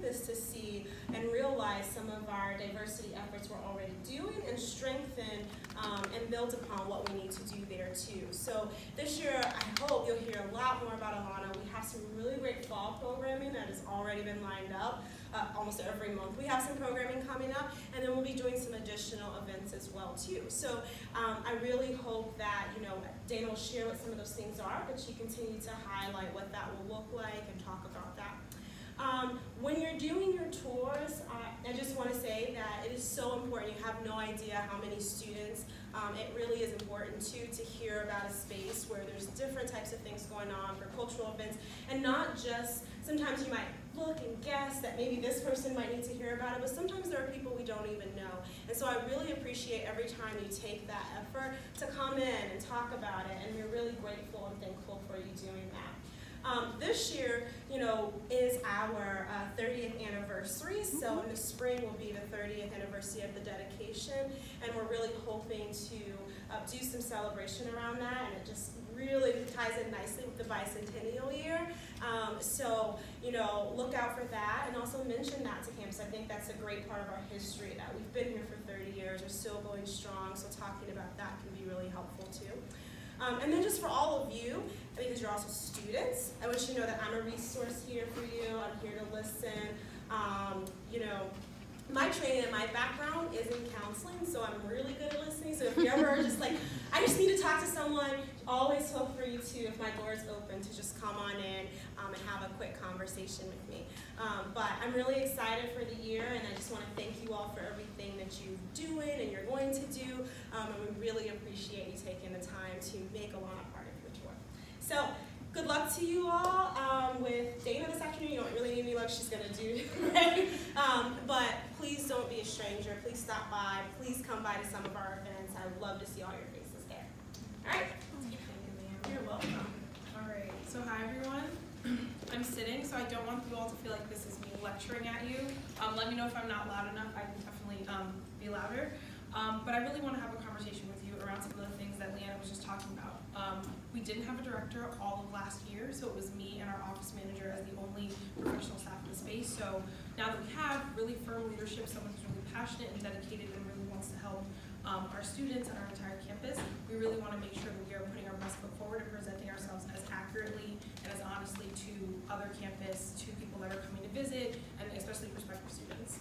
campus to see and realize some of our diversity efforts we're already doing and strengthen and build upon what we need to do there too. So this year, I hope you'll hear a lot more about ALANA. We have some really great fall programming that has already been lined up. Almost every month we have some programming coming up, and then we'll be doing some additional events as well too. So I really hope that, Dana will share what some of those things are, but she continue to highlight what that will look like and talk about that. When you're doing your tours, I just want to say that it is so important. You have no idea how many students. It really is important to hear about a space where there's different types of things going on for cultural events, and not just, sometimes you might look and guess that maybe this person might need to hear about it, but sometimes there are people we don't even know. And so I really appreciate every time you take that effort to come in and talk about it, and we're really grateful and thankful for you doing that. This year, is our 30th anniversary, so in the spring will be the 30th anniversary of the dedication, and we're really hoping to do some celebration around that, and it just really ties in nicely with the bicentennial year. So, look out for that, and also mention that to campus. I think that's a great part of our history, that we've been here for 30 years, we're still going strong, so talking about that can be really helpful too. And then just for all of you, because you're also students, I want you to know that I'm a resource here for you. I'm here to listen. My training and my background is in counseling, so I'm really good at listening. So if you're ever just like, I just need to talk to someone, always feel free to, if my door is open, to just come on in and have a quick conversation with me. But I'm really excited for the year, and I just want to thank you all for everything that you're doing and you're going to do. And we really appreciate you taking the time to make ALANA part of your tour. So good luck to you all. With Dana this afternoon, you don't really need any luck, she's going to do it. But please don't be a stranger. Please stop by. Please come by to some of our events. I would love to see all your faces there. All right? You're welcome. All right. So hi, everyone. I'm sitting, so I don't want you all to feel like this is me lecturing at you. Let me know if I'm not loud enough. I can definitely be louder. But I really want to have a conversation with you around some of the things that Leanna was just talking about. We didn't have a director all of last year, so it was me and our office manager as the only professional staff in the space. So now that we have really firm leadership, someone who's really passionate and dedicated and really wants to help our students and our entire campus, we really want to make sure that we are putting our best foot forward and presenting ourselves as accurately and as honestly to other campus, to people that are coming to visit, and especially prospective students.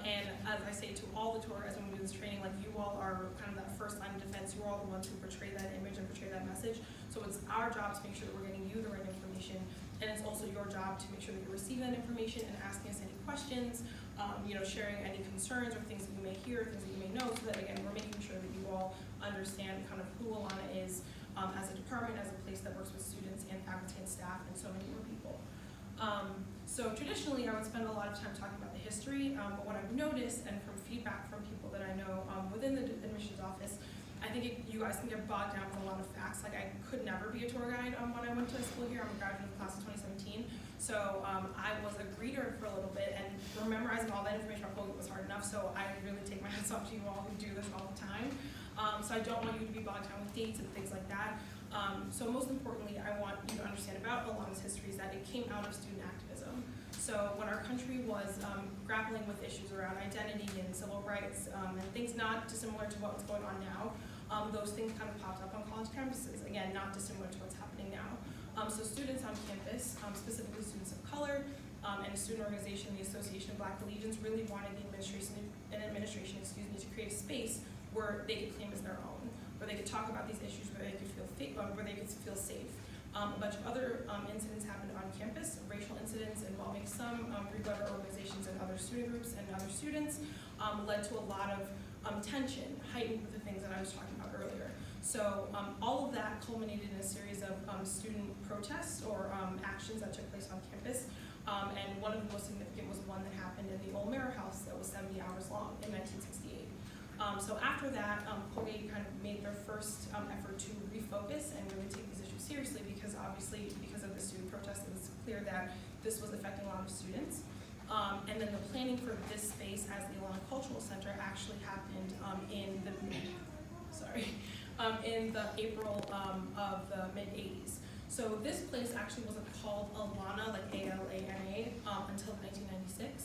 And as I say to all the tourists when we do this training, like, you all are kind of that first line of defense. You are all the ones who portray that image and portray that message. So it's our job to make sure that we're getting you the right information, and it's also your job to make sure that you're receiving that information and asking us any questions, sharing any concerns or things that you may hear, things that you may know, so that, again, we're making sure that you all understand kind of who ALANA is as a department, as a place that works with students and faculty and staff and so many more people. So traditionally, I would spend a lot of time talking about the history, but what I've noticed, and from feedback from people that I know within the admissions office, I think you guys can get bogged down with a lot of facts. Like, I could never be a tour guide when I went to school here. I'm a graduate of the class of 2017. So I was a greeter for a little bit, and memorizing all that information about Colgate was hard enough, so I really take my hats off to you all who do this all the time. So I don't want you to be bogged down with dates and things like that. So most importantly, I want you to understand about ALANA's history is that it came out of student activism. So when our country was grappling with issues around identity and civil rights and things not dissimilar to what's going on now, those things kind of popped up on college campuses. Again, not dissimilar to what's happening now. So students on campus, specifically students of color, and a student organization, the Association of Black Allegiance, really wanted the administration, to create a space where they could claim as their own, where they could talk about these issues, where they could feel safe. A bunch of other incidents happened on campus, racial incidents involving some Greek-letter organizations and other student groups and other students, led to a lot of tension, heightened with the things that I was talking about earlier. So all of that culminated in a series of student protests or actions that took place on campus. And one of the most significant was one that happened in the old Mirror House that was 70 hours long in 1968. So after that, Colgate kind of made their first effort to refocus and really take these issues seriously, because obviously, because of the student protest, it was clear that this was affecting a lot of students. And then the planning for this space as the ALANA Cultural Center actually happened in the April of the mid-'80s. So this place actually wasn't called ALANA, like ALANA, until 1996.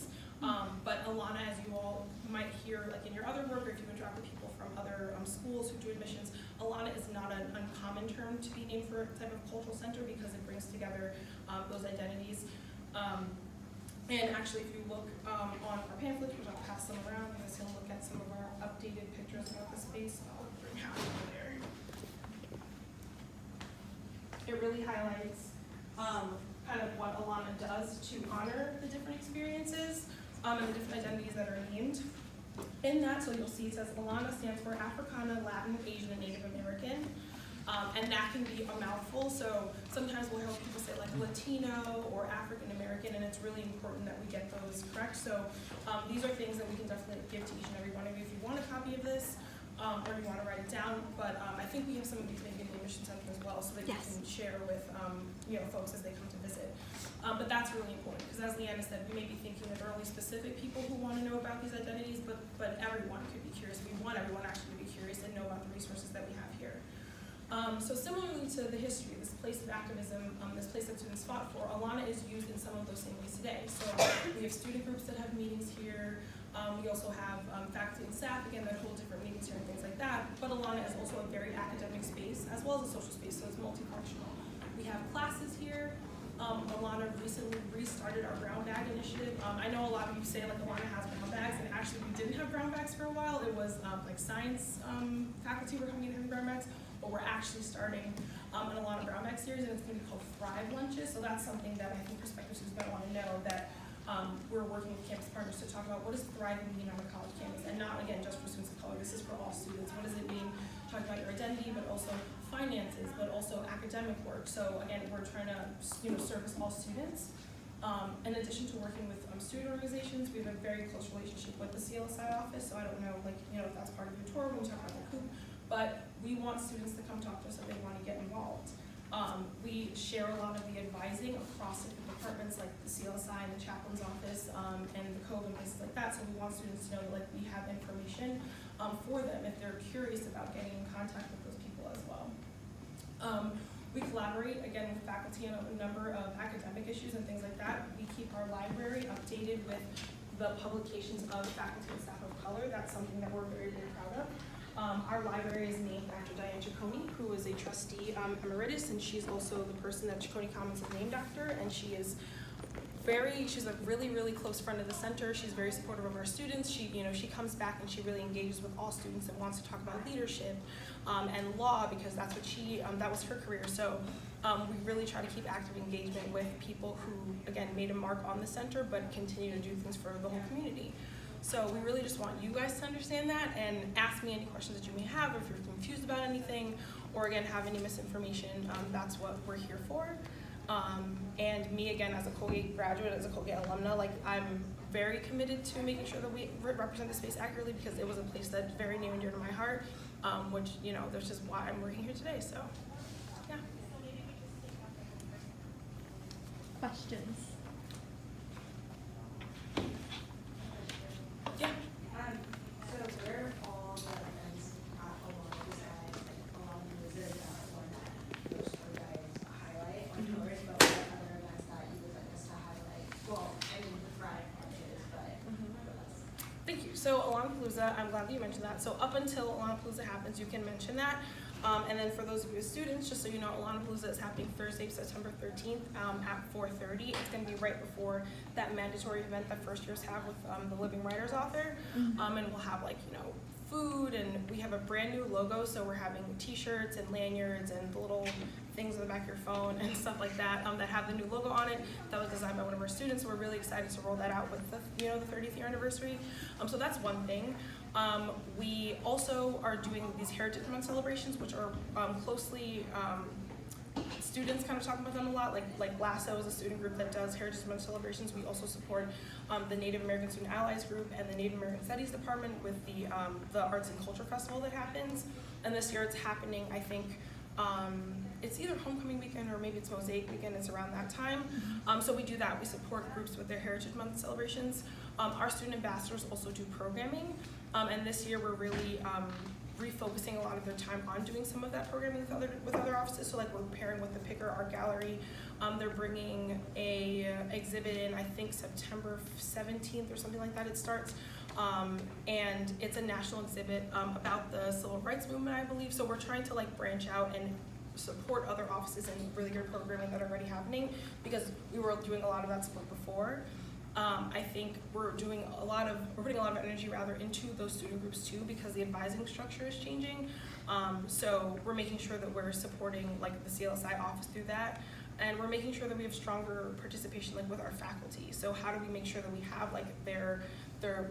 ALANA, as you all might hear like in your other work, or if you interact with people from other schools who do admissions, ALANA is not an uncommon term to be named for a type of cultural center because it brings together those identities. And actually, if you look on our pamphlets, which I'll pass them around, you guys can look at some of our updated pictures about the space. I'll bring half over there. It really highlights kind of what ALANA does to honor the different experiences and the different identities that are named. In that, so you'll see it says ALANA stands for Africana, Latin, Asian, and Native American. And that can be a mouthful, so sometimes we'll hear people say like Latino or African American, and it's really important that we get those correct. So these are things that we can definitely give to each and every one of you if you want a copy of this, or if you want to write it down. But I think we have some of these maybe in the admission center as well, so that you can share with folks as they come to visit. But that's really important, because as Leanna said, we may be thinking that there are only specific people who want to know about these identities, but everyone could be curious. We want everyone actually to be curious and know about the resources that we have here. So similarly to the history, this place of activism, this place that students fought for, ALANA is used in some of those same ways today. So we have student groups that have meetings here. We also have faculty and staff, again, that hold different meetings here and things like that. But ALANA is also a very academic space, as well as a social space, so it's multifunctional. We have classes here. ALANA recently restarted our brown bag initiative. I know a lot of you say like ALANA has brown bags, and actually we didn't have brown bags for a while. It was like science faculty were coming in having brown bags. But we're actually starting an ALANA brown bag series, and it's going to be called Thrive Lunches. So that's something that I think prospective students might want to know, that we're working with campus partners to talk about what does thriving mean on a college campus, and not again just for students of color. This is for all students. What does it mean? Talking about your identity, but also finances, but also academic work. So again, we're trying to service all students. In addition to working with student organizations, we have a very close relationship with the CLSI office. So I don't know, if that's part of your tour when we talk about the COOP. But we want students to come talk to us if they want to get involved. We share a lot of the advising across different departments like the CLSI and the chaplain's office and the COVE and places like that. So we want students to know that we have information for them if they're curious about getting in contact with those people as well. We collaborate, again, with faculty on a number of academic issues and things like that. We keep our library updated with the publications of faculty and staff of color. That's something that we're very, very proud of. Our library is named after Diane Ciccone, who is a trustee emeritus, and she's also the person that Ciccone Commons is named after, and she's a really, really close friend of the center. She's very supportive of our students. She comes back and she really engages with all students and wants to talk about leadership and law, because that's what that was her career. So we really try to keep active engagement with people who, again, made a mark on the center, but continue to do things for the whole community. So we really just want you guys to understand that and ask me any questions that you may have, or if you're confused about anything, or again, have any misinformation. That's what we're here for. And me, again, as a Colgate graduate, as a Colgate alumna, I'm very committed to making sure that we represent the space accurately, because it was a place that's very near and dear to my heart, which, that's just why I'm working here today, so, yeah. Questions? Yeah. So where are all the events along the side, along the visit one that those tour guides highlight on tours, but what other events that you would like us to highlight? Well, I mean the Thrive lunches, but what else? Thank you. So ALANApalooza, I'm glad that you mentioned that. So up until ALANApalooza happens, you can mention that. And then for those of you as students, just so you know, ALANApalooza is happening Thursday, September 13th at 4:30. It's going to be right before that mandatory event that first years have with the Living Writers author. And we'll have food, and we have a brand new logo, so we're having t-shirts and lanyards and the little things on the back of your phone and stuff like that that have the new logo on it. That was designed by one of our students, so we're really excited to roll that out with the the 30th year anniversary. So that's one thing. We also are doing these Heritage Month celebrations, which are closely students kind of talk about them a lot. Like LASSO is a student group that does Heritage Month celebrations. We also support the Native American Student Allies group and the Native American Studies department with the Arts and Culture Festival that happens. And this year it's happening, I think, it's either homecoming weekend or maybe it's Mosaic weekend. It's around that time. So we do that. We support groups with their Heritage Month celebrations. Our student ambassadors also do programming. And this year we're really refocusing a lot of their time on doing some of that programming with other offices. So like we're pairing with the Picker Art Gallery. They're bringing a exhibit in, I think September 17th or something like that it starts. And it's a national exhibit about the civil rights movement, I believe. So we're trying to like branch out and support other offices and really good programming that are already happening, because we were doing a lot of that support before. I think we're putting a lot of energy rather into those student groups too, because the advising structure is changing. So we're making sure that we're supporting like the CLSI office through that, and we're making sure that we have stronger participation like with our faculty. So how do we make sure that we have like their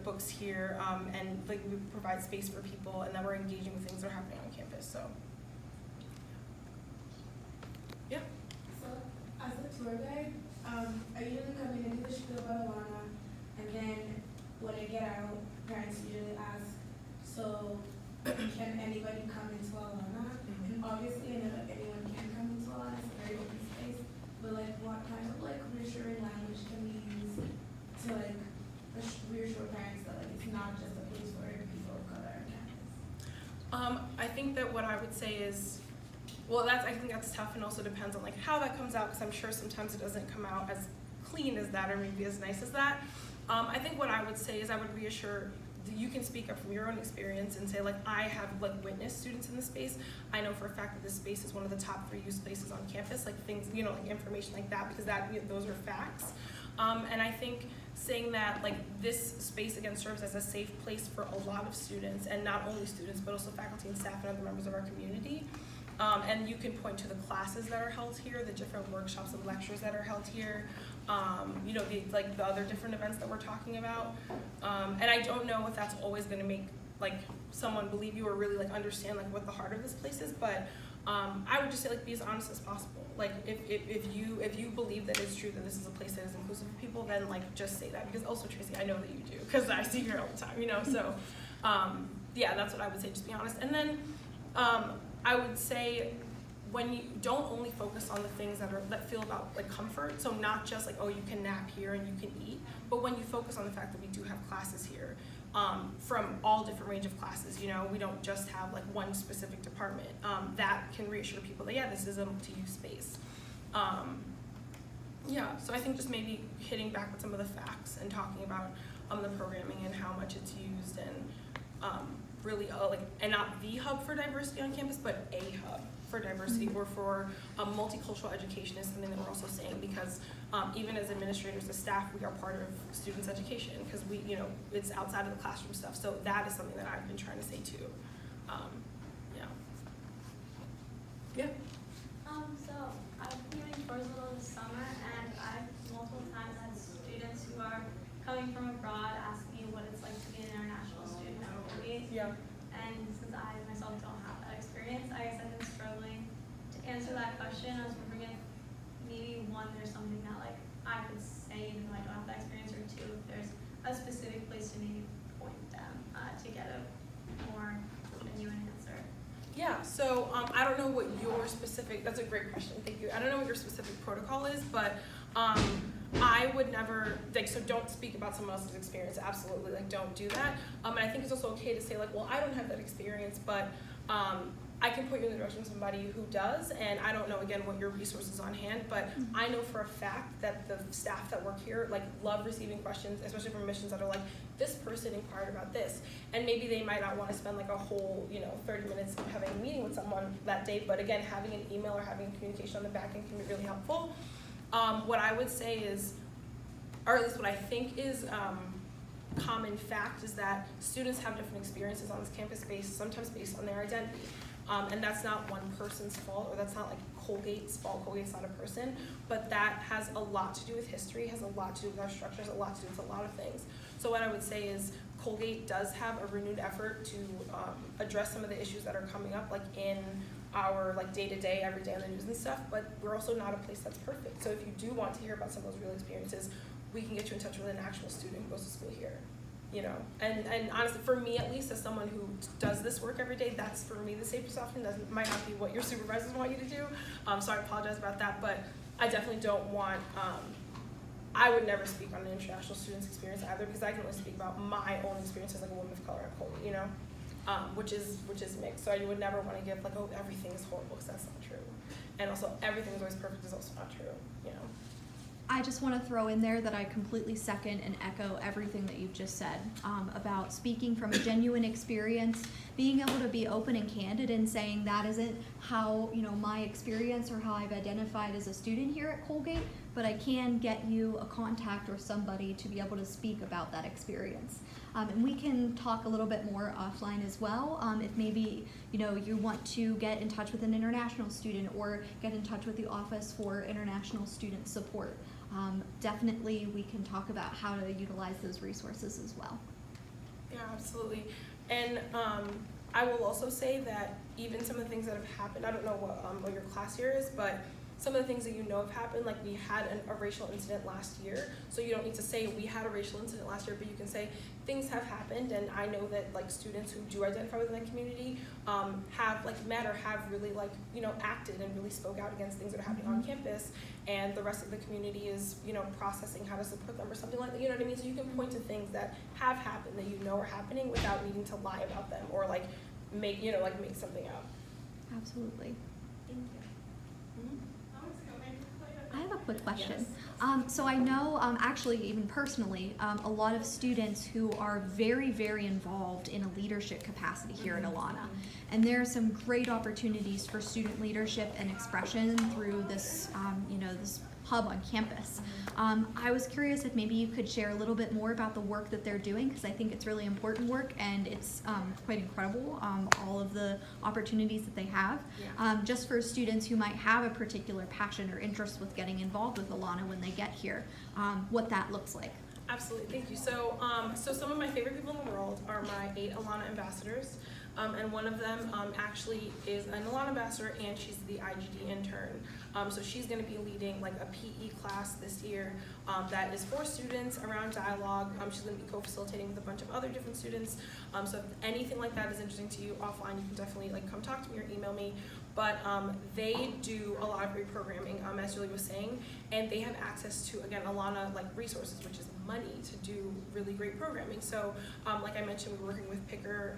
books here, and like we provide space for people, and that we're engaging with things that are happening on campus. So yeah. So, as a tour guide, I usually come into the spiel about ALANA, and then when I get out, parents usually ask, so can anybody come into ALANA? And obviously, I know that anyone can come into ALANA, it's a very open space, but like, what kind of like reassuring language can we use to like reassure parents that like it's not just a place for people of color on campus? I think that what I would say is, well, I think that's tough, and also depends on like how that comes out, because I'm sure sometimes it doesn't come out as clean as that or maybe as nice as that. I think what I would say is I would reassure that you can speak up from your own experience and say like, I have like witnessed students in this space. I know for a fact that this space is one of the top 3 used places on campus, like things, you know, like information like that, because those are facts. And I think saying that like this space again serves as a safe place for a lot of students, and not only students but also faculty and staff and other members of our community. And you can point to the classes that are held here, the different workshops and lectures that are held here, you know, the other different events that we're talking about. And I don't know if that's always going to make like someone believe you or really like understand like what the heart of this place is, but I would just say like be as honest as possible. Like if you believe that it's true that this is a place that is inclusive of people, then like just say that, because also Tracy, I know that you do, because I see you here all the time, you know. So yeah, that's what I would say, just be honest. And then I would say when you don't only focus on the things that feel about like comfort, so not just like, oh, you can nap here and you can eat, but when you focus on the fact that we do have classes here, from all different range of classes, you know, we don't just have like one specific department, that can reassure people that yeah, this is a multi-use space. Yeah, so I think just maybe hitting back with some of the facts and talking about the programming and how much it's used, and really like, and not the hub for diversity on campus, but a hub for diversity or for multicultural education is something that we're also saying, because even as administrators, as staff, we are part of students' education, because we, you know, it's outside of the classroom stuff. So that is something that I've been trying to say too. Yeah. So I've been doing Forsville this summer, and I've multiple times had students who are coming from abroad ask me what it's like to be an international student at Colgate. Yeah. And since I myself don't have that experience, I guess I've been struggling to answer that question. I was wondering if maybe one, there's something that like I could say even though I don't have that experience, or two, if there's a specific place to maybe point them to get a more genuine answer. Yeah, so I don't know what your specific, that's a great question, thank you. I don't know what your specific protocol is, but I would never, like, so don't speak about someone else's experience, absolutely, like, don't do that. And I think it's also okay to say, like, well, I don't have that experience, but I can point you in the direction of somebody who does, and I don't know, again, what your resources on hand, but I know for a fact that the staff that work here, like, love receiving questions, especially from missions that are like, this person inquired about this, and maybe they might not want to spend, like, a whole, 30 minutes having a meeting with someone that day, but again, having an email or having communication on the back end can be really helpful. What I would say is, or at least what I think is common fact, is that students have different experiences on this campus sometimes based on their identity. And that's not one person's fault, or that's not like Colgate's fault. Colgate's not a person, but that has a lot to do with history, has a lot to do with our structures, a lot to do with a lot of things. So what I would say is Colgate does have a renewed effort to address some of the issues that are coming up, like in our like day-to-day, every day on the news and stuff, but we're also not a place that's perfect. So if you do want to hear about some of those real experiences, we can get you in touch with an actual student who goes to school here. And honestly, for me at least, as someone who does this work every day, that's for me the safest option. That might not be what your supervisors want you to do, so I apologize about that, but I definitely don't want, I would never speak on an international student's experience either, because I can only speak about my own experience as like a woman of color at Colgate, which is mixed. So you would never want to give like, oh, everything is horrible, because that's not true. And also everything is always perfect is also not true, you know. I just want to throw in there that I completely second and echo everything that you've just said about speaking from a genuine experience, being able to be open and candid and saying that isn't how, you know, my experience or how I've identified as a student here at Colgate, but I can get you a contact or somebody to be able to speak about that experience. And we can talk a little bit more offline as well. If maybe, you know, you want to get in touch with an international student or get in touch with the Office for International Student Support. Definitely we can talk about how to utilize those resources as well. Yeah, absolutely. And I will also say that even some of the things that have happened, I don't know what your class year is, but some of the things that you know have happened, like we had a racial incident last year, so you don't need to say we had a racial incident last year, but you can say things have happened, and I know that like students who do identify within that community have like met or have really like, you know, acted and really spoke out against things that are happening on campus, and the rest of the community is, you know, processing how to support them or something like that, you know what I mean? So you can point to things that have happened that you know are happening without needing to lie about them or like make, you know, like make something up. Absolutely. Thank you. I have a quick question. Yes. So I know, actually, even personally, a lot of students who are very, very involved in a leadership capacity here at ALANA. And there are some great opportunities for student leadership and expression through this, you know, this hub on campus. I was curious if maybe you could share a little bit more about the work that they're doing, because I think it's really important work and it's quite incredible, all of the opportunities that they have. Yeah. Just for students who might have a particular passion or interest with getting involved with ALANA when they get here, what that looks like. Absolutely, thank you. So, so some of my favorite people in the world are my 8 ALANA ambassadors, and one of them actually is an ALANA ambassador, and she's the IGD intern. So she's going to be leading like a PE class this year that is for students around dialogue. She's going to be co-facilitating with a bunch of other different students. So if anything like that is interesting to you offline, you can definitely like come talk to me or email me. But they do a lot of reprogramming, as Julie was saying, and they have access to, again, ALANA like resources, which is money to do really great programming. So like I mentioned, we're working with Picker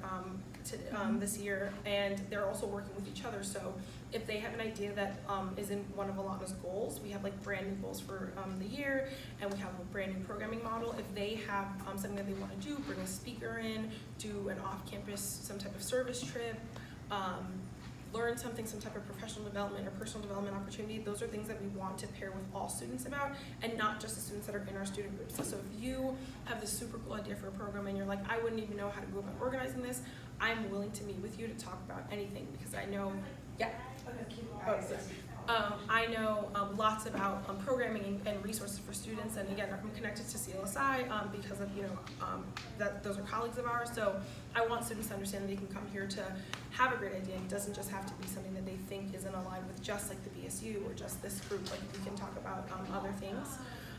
this year, and they're also working with each other. So if they have an idea that is in one of ALANA's goals, we have like brand new goals for the year, and we have a brand new programming model. If they have something that they want to do, bring a speaker in, do an off-campus, some type of service trip, learn something, some type of professional development or personal development opportunity, those are things that we want to pair with all students about, and not just the students that are in our student groups. So if you have this super cool idea for a program and you're like, I wouldn't even know how to go about organizing this, I'm willing to meet with you to talk about anything, because I know, I know lots about programming and resources for students, and again, I'm connected to CLSI because of, you know, that those are colleagues of ours. So I want students to understand that they can come here to have a great idea. It doesn't just have to be something that they think isn't aligned with just like the BSU or just this group. Like we can talk about other things.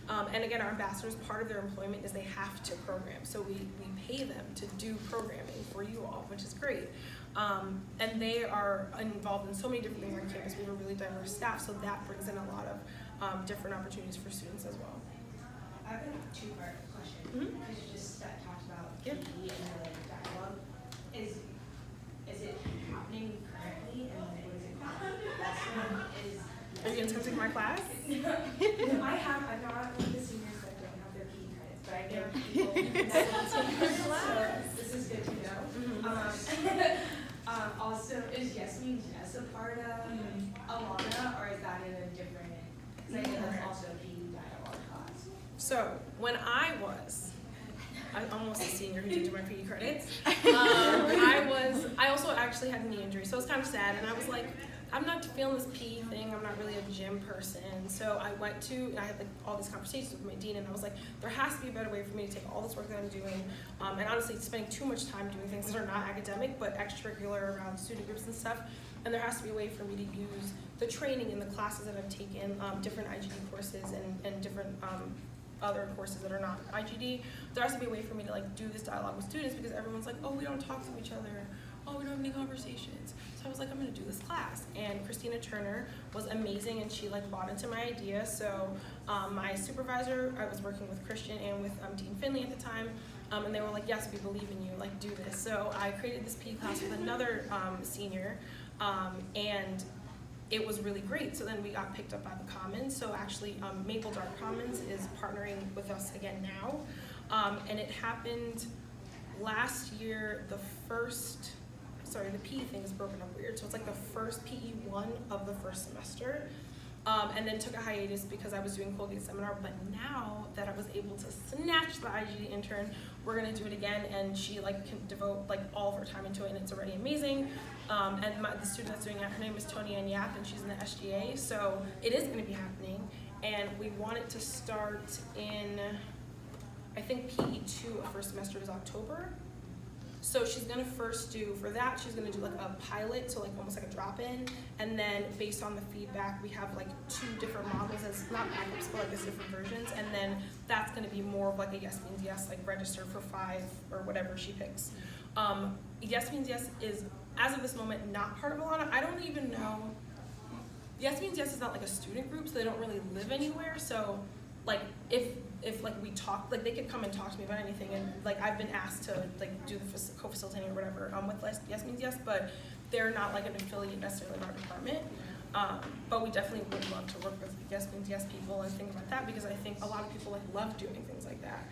And again, our ambassadors, part of their employment is they have to program. So we pay them to do programming for you all, which is great. And they are involved in so many different things on campus. We have a really diverse staff, so that brings in a lot of different opportunities for students as well. I have a 2-part question, because you just talked about PE Yep. and the dialogue. Is it happening currently, and what is it called? That's one is. Are you going to take my class? I'm not one of the seniors that don't have their PE credits, but I know people that so this is good to know. Also, is Yes Means Yes a part of ALANA, or is that in a different, because I know that's also a PE dialogue class. So when I'm almost a senior who didn't do my PE credits. I also actually had a knee injury, so it was kind of sad, and I was like, I'm not feeling this PE thing. I'm not really a gym person. So I had like all these conversations with my dean, and I was like, there has to be a better way for me to take all this work that I'm doing, and honestly spending too much time doing things that are not academic but extracurricular around student groups and stuff. And there has to be a way for me to use the training and the classes that I've taken, different IGD courses and different other courses that are not IGD. There has to be a way for me to like do this dialogue with students, because everyone's like, oh, we don't talk to each other. Oh, we don't have any conversations. So I was like, I'm gonna do this class. And Christina Turner was amazing, and she like bought into my idea. So my supervisor, I was working with Christian and with Dean Finley at the time, And they were like, yes, we believe in you, like do this. So I created this PE class with another senior, and it was really great. So then we got picked up by the Commons. So actually Maple Dark Commons is partnering with us again now. And it happened last year, the PE thing is broken up weird. So it's like the first PE1 of the first semester. And then took a hiatus because I was doing Colgate seminar, but now that I was able to snatch the IGD intern, we're gonna do it again, and she like can devote like all of her time into it, and it's already amazing. And the student that's doing it, her name is Tony Ann Yap, and she's in the SGA, so it is gonna be happening, and we want it to start in, I think PE2 of first semester is October. So she's gonna first do, for that, she's gonna do like a pilot, so like almost like a drop-in, and then based on the feedback, we have like 2 different models as, not backups, but like as different versions, and then that's gonna be more of like a yes means yes, like register for 5 or whatever she picks. Yes means yes is, as of this moment, not part of ALANA. I don't even know, yes means yes is not like a student group, so they don't really live anywhere, so like if like we talk, like they could come and talk to me about anything, and like I've been asked to like do the co-facilitating or whatever with yes means yes, but they're not like an affiliate necessarily of our department. But we definitely would love to work with yes means yes people and things like that, because I think a lot of people like love doing things like that,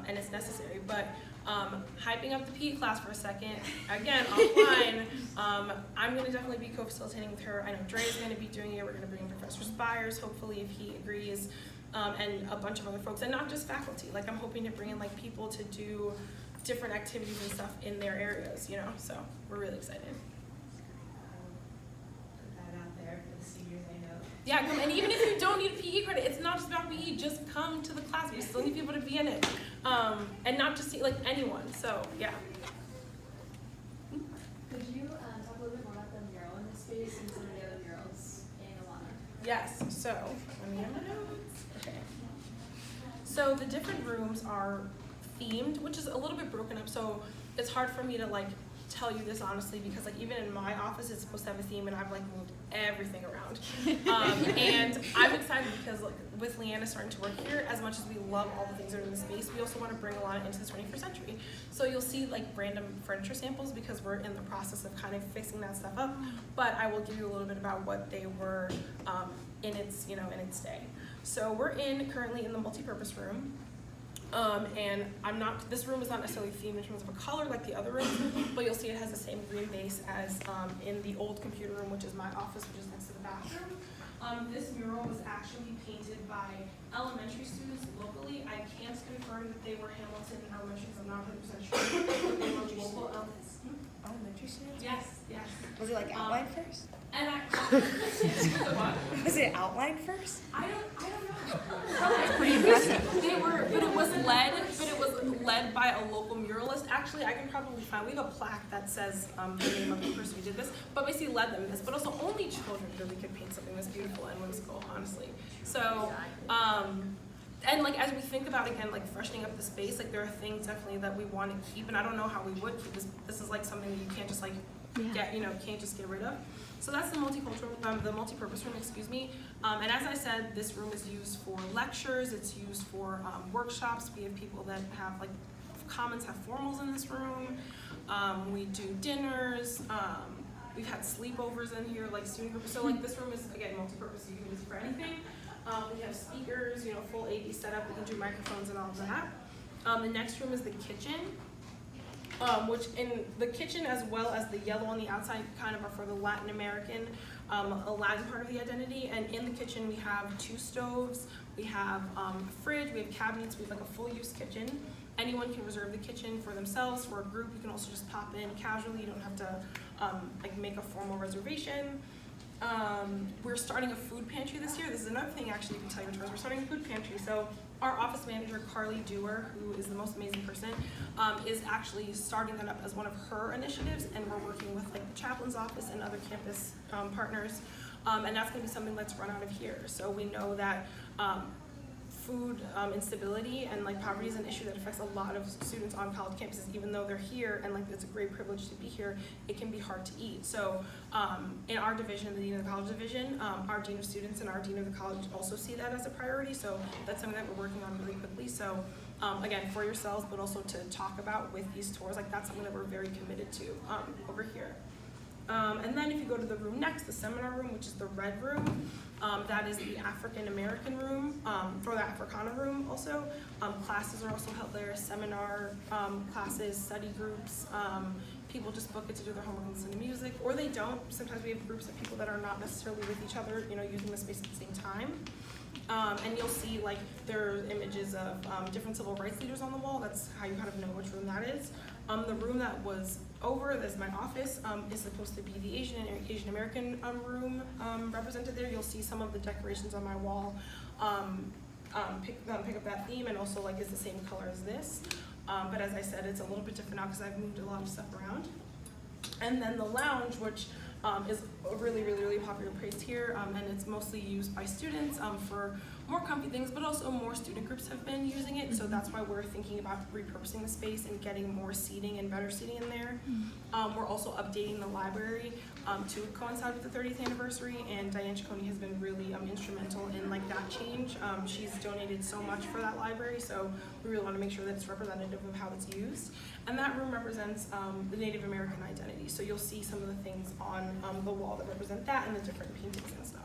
and it's necessary. But hyping up the PE class for a second, again offline, I'm gonna definitely be co-facilitating with her. I know Dre is gonna be doing it. We're gonna bring Professor Spires, hopefully if he agrees. And a bunch of other folks, and not just faculty. Like I'm hoping to bring in like people to do different activities and stuff in their areas, you know, so we're really excited. Put that out there for the seniors I know. Yeah, come, and even if you don't need PE credit, it's not just about PE, just come to the class. We still need people to be in it. And not just see like anyone, so yeah. Could you talk a little bit more about the mural in this space and some of the other murals in ALANA? Yes, so, let me have my notes. Okay. So the different rooms are themed, which is a little bit broken up, so it's hard for me to like tell you this honestly, because like even in my office it's supposed to have a theme, and I've like moved everything around. And I'm excited because like with Leanna starting to work here, as much as we love all the things that are in the space, we also want to bring ALANA into the 21st century. So you'll see like random furniture samples because we're in the process of kind of fixing that stuff up, but I will give you a little bit about what they were in its, you know, in its day. So we're currently in the multi-purpose room. And this room is not necessarily themed in terms of a color like the other rooms, but you'll see it has the same green base as in the old computer room, which is my office, which is next to the bathroom. This mural was actually painted by elementary students locally. I can't confirm that they were Hamilton elementary, because I'm not 100% sure, but they were local Elementary students? Yes, yes. Was it like outlined first? And Was it outlined first? I don't know. That's pretty impressive. But it was led by a local muralist. Actually, I can probably find, we have a plaque that says the name of the person who did this, but basically led them in this. But also only children really could paint something this beautiful and whimsical, honestly. So, and like as we think about again like freshening up the space, like there are things definitely that we want to keep, and I don't know how we would keep this. This is like something that you can't just like get, you know, can't just get rid of. So that's the multicultural, the multi-purpose room, excuse me. And as I said, this room is used for lectures. It's used for workshops. We have people that have like Commons have formals in this room. We do dinners. We've had sleepovers in here, like student groups. So like this room is again multi-purpose. You can use it for anything. We have speakers, you know, full AV setup. We can do microphones and all of that. The next room is the kitchen. Which in the kitchen as well as the yellow on the outside kind of are for the Latin American, Latin part of the identity. And in the kitchen we have 2 stoves, we have a fridge, we have cabinets, we have like a full use kitchen. Anyone can reserve the kitchen for themselves, for a group. You can also just pop in casually, you don't have to like make a formal reservation. We're starting a food pantry this year. This is another thing actually you can tell your tours. We're starting a food pantry. So our office manager, Carly Dewar, who is the most amazing person, is actually starting that up as one of her initiatives, and we're working with like the chaplain's office and other campus partners, and that's going to be something that's run out of here. So we know that food instability and like poverty is an issue that affects a lot of students on college campuses. Even though they're here and like it's a great privilege to be here, it can be hard to eat. So in our division, the Dean of the College Division, our Dean of Students and our Dean of the College also see that as a priority. So that's something that we're working on really quickly. So again, for yourselves, but also to talk about with these tours. Like that's something that we're very committed to over here. And then if you go to the room next, the seminar room, which is the red room, that is the African American room, or the Africana room also. Classes are also held there, seminar classes, study groups. People just book it to do their homework and listen to music, or they don't. Sometimes we have groups of people that are not necessarily with each other, you know, using the space at the same time. And you'll see like there are images of different civil rights leaders on the wall. That's how you kind of know which room that is. The room that was over, that's my office, is supposed to be the Asian American room represented there. You'll see some of the decorations on my wall pick up that theme, and also like is the same color as this. But as I said, it's a little bit different now because I've moved a lot of stuff around. And then the lounge, which is really popular place here, and it's mostly used by students for more comfy things, but also more student groups have been using it, so that's why we're thinking about repurposing the space and getting more seating and better seating in there. We're also updating the library to coincide with the 30th anniversary, and Diane Ciccone has been really instrumental in like that change. She's donated so much for that library, so we really want to make sure that it's representative of how it's used. And that room represents the Native American identity, so you'll see some of the things on the wall that represent that and the different paintings and stuff.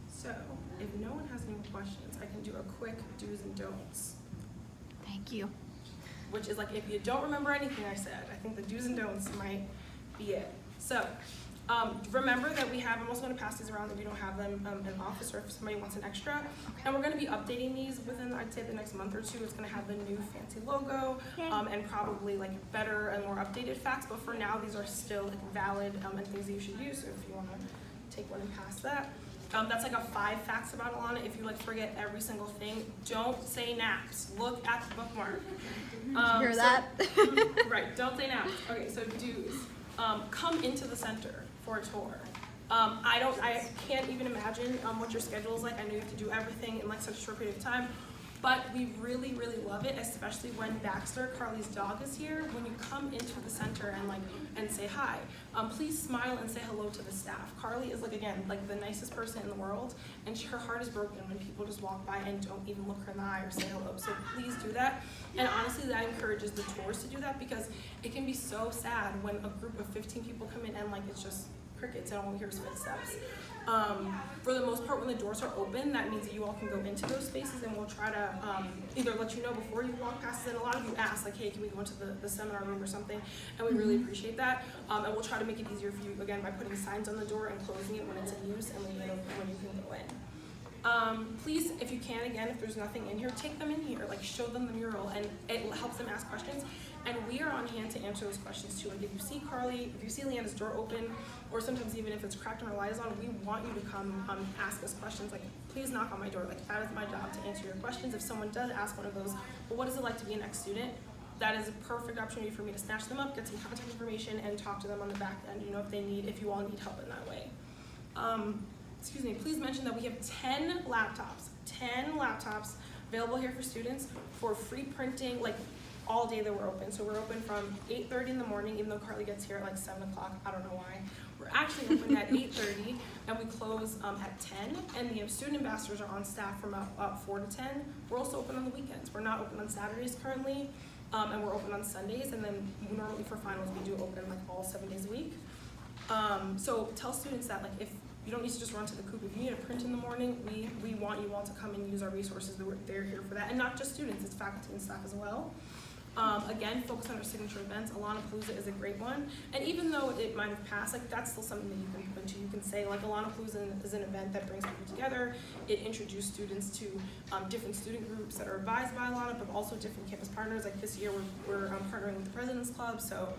So, if no one has any more questions, I can do a quick do's and don'ts, Thank you. which is like if you don't remember anything I said, I think the do's and don'ts might be it. So, remember that I'm also going to pass these around if you don't have them in office or if somebody wants an extra. And we're going to be updating these within, I'd say, the next month or two. It's going to have the new fancy logo and probably like better and more updated facts. But for now, these are still like valid and things that you should use. So if you want to take one and pass that. That's like a 5 facts about ALANA. If you like forget every single thing, don't say naps. Look at the bookmark. Hear that? Right, don't say naps. Okay, so do's. Come into the center for a tour. I can't even imagine what your schedule is like. I know you have to do everything in like such a short period of time, but we really love it, especially when Baxter, Carly's dog, is here. When you come into the center and say hi, please smile and say hello to the staff. Carly is like the nicest person in the world, and her heart is broken when people just walk by and don't even look her in the eye or say hello. So please do that. And honestly, that encourages the tours to do that, because it can be so sad when a group of 15 people come in and like it's just crickets and all we hear is footsteps. For the most part, when the doors are open, that means that you all can go into those spaces, and we'll try to either let you know before you walk past it. And a lot of you ask, like, hey, can we go into the seminar room or something? And we really appreciate that. And we'll try to make it easier for you, again, by putting signs on the door and closing it when it's in use and leaving it open when you can go in. Please, if you can, again, if there's nothing in here, take them in here, like show them the mural, and it helps them ask questions. And we are on hand to answer those questions too. Like if you see Carly, if you see Leanna's door open, or sometimes even if it's cracked and our light is on, we want you to come ask us questions. Like, please knock on my door. Like, that is my job to answer your questions. If someone does ask one of those, well, what is it like to be an ex-student? That is a perfect opportunity for me to snatch them up, get some contact information, and talk to them on the back end, you know, if you all need help in that way. Excuse me, please mention that we have 10 laptops available here for students for free printing, like all day that we're open. So we're open from 8:30 in the morning, even though Carly gets here at like 7 o'clock, I don't know why. We're actually open at 8:30 and we close at 10, and the student ambassadors are on staff from about 4 to 10. We're also open on the weekends. We're not open on Saturdays currently, and we're open on Sundays, and then normally for finals we do open like all 7 days a week. So tell students that like if you don't need to just run to the coop. If you need a print in the morning, we want you all to come and use our resources. They're here for that. And not just students, it's faculty and staff as well. Again, focus on our signature events. ALANA Palooza is a great one. And even though it might have passed, like that's still something that you can put to. You can say like ALANA Palooza is an event that brings people together. It introduced students to different student groups that are advised by ALANA, but also different campus partners. Like this year we're partnering with the President's Club, so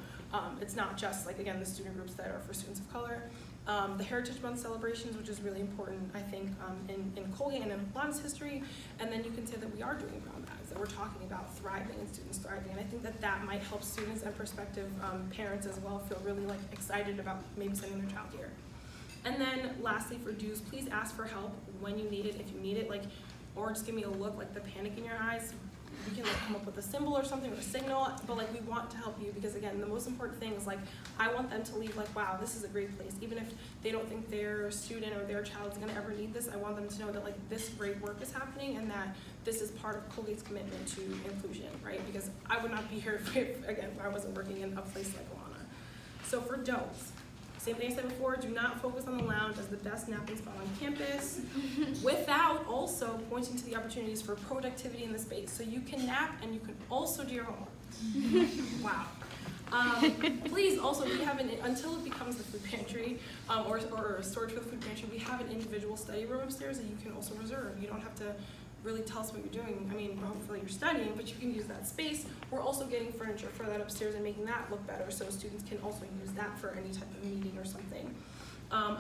it's not just like, again, the student groups that are for students of color. The Heritage Month celebrations, which is really important, I think, in Colgate and in ALANA's history. And then you can say that we are doing brown bags, that we're talking about thriving and students thriving. And I think that that might help students and prospective parents as well feel really like excited about maybe sending their child here. And then lastly, for dues, please ask for help when you need it, if you need it, like, or just give me a look, like the panic in your eyes. we can like come up with a symbol or something or a signal, but like we want to help you because again, the most important thing is like I want them to leave like, wow, this is a great place. Even if they don't think their student or their child is gonna ever need this, I want them to know that like this great work is happening and that this is part of Colgate's commitment to inclusion, right? Because I would not be here if again, if I wasn't working in a place like ALANA. So for don'ts, same thing I said before, do not focus on the lounge as the best napping spot on campus without also pointing to the opportunities for productivity in the space. So you can nap and you can also do your homework. Wow. Please also, we have until it becomes the food pantry or storage for the food pantry, we have an individual study room upstairs that you can also reserve. You don't have to really tell us what you're doing. I mean, hopefully you're studying, but you can use that space. We're also getting furniture for that upstairs and making that look better so students can also use that for any type of meeting or something.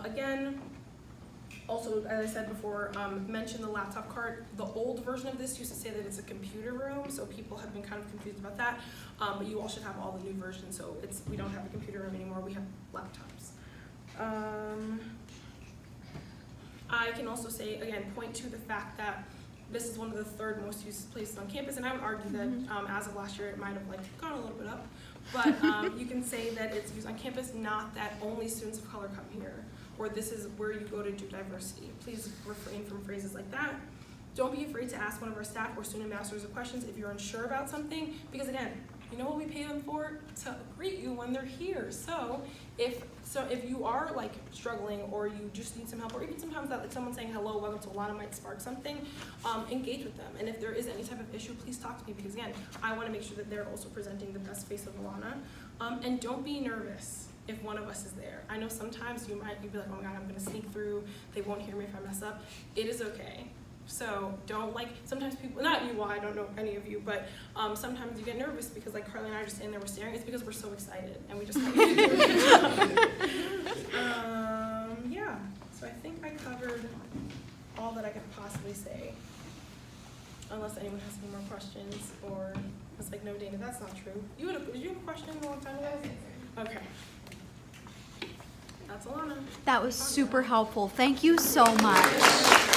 Again, also, as I said before, mention the laptop cart. The old version of this used to say that it's a computer room, so people have been kind of confused about that. But you all should have all the new versions, so we don't have a computer room anymore, we have laptops. I can also say, again, point to the fact that this is one of the third most used places on campus, and I would argue that as of last year, it might have like gone a little bit up. But you can say that it's used on campus, not that only students of color come here, or this is where you go to do diversity. Please refrain from phrases like that. Don't be afraid to ask one of our staff or student ambassadors questions if you're unsure about something, because again, you know what we pay them for? To greet you when they're here. So if you are like struggling or you just need some help, or even sometimes that like someone saying hello, welcome to ALANA might spark something, engage with them. And if there is any type of issue, please talk to me, because again, I want to make sure that they're also presenting the best face of ALANA. And don't be nervous if one of us is there. I know sometimes you'd be like, oh my god, I'm gonna sneak through, they won't hear me if I mess up. It is okay. So don't like, sometimes people, not you, well, I don't know any of you, but sometimes you get nervous because like Carly and I are just standing there, we're staring. It's because we're so excited and we just want you to do a good job. Yeah, so I think I covered all that I could possibly say. Unless anyone has any more questions, or it's like, no, Dana, that's not true. Did you have a question a long time ago? Okay. That's ALANA. That was super helpful. Thank you so much.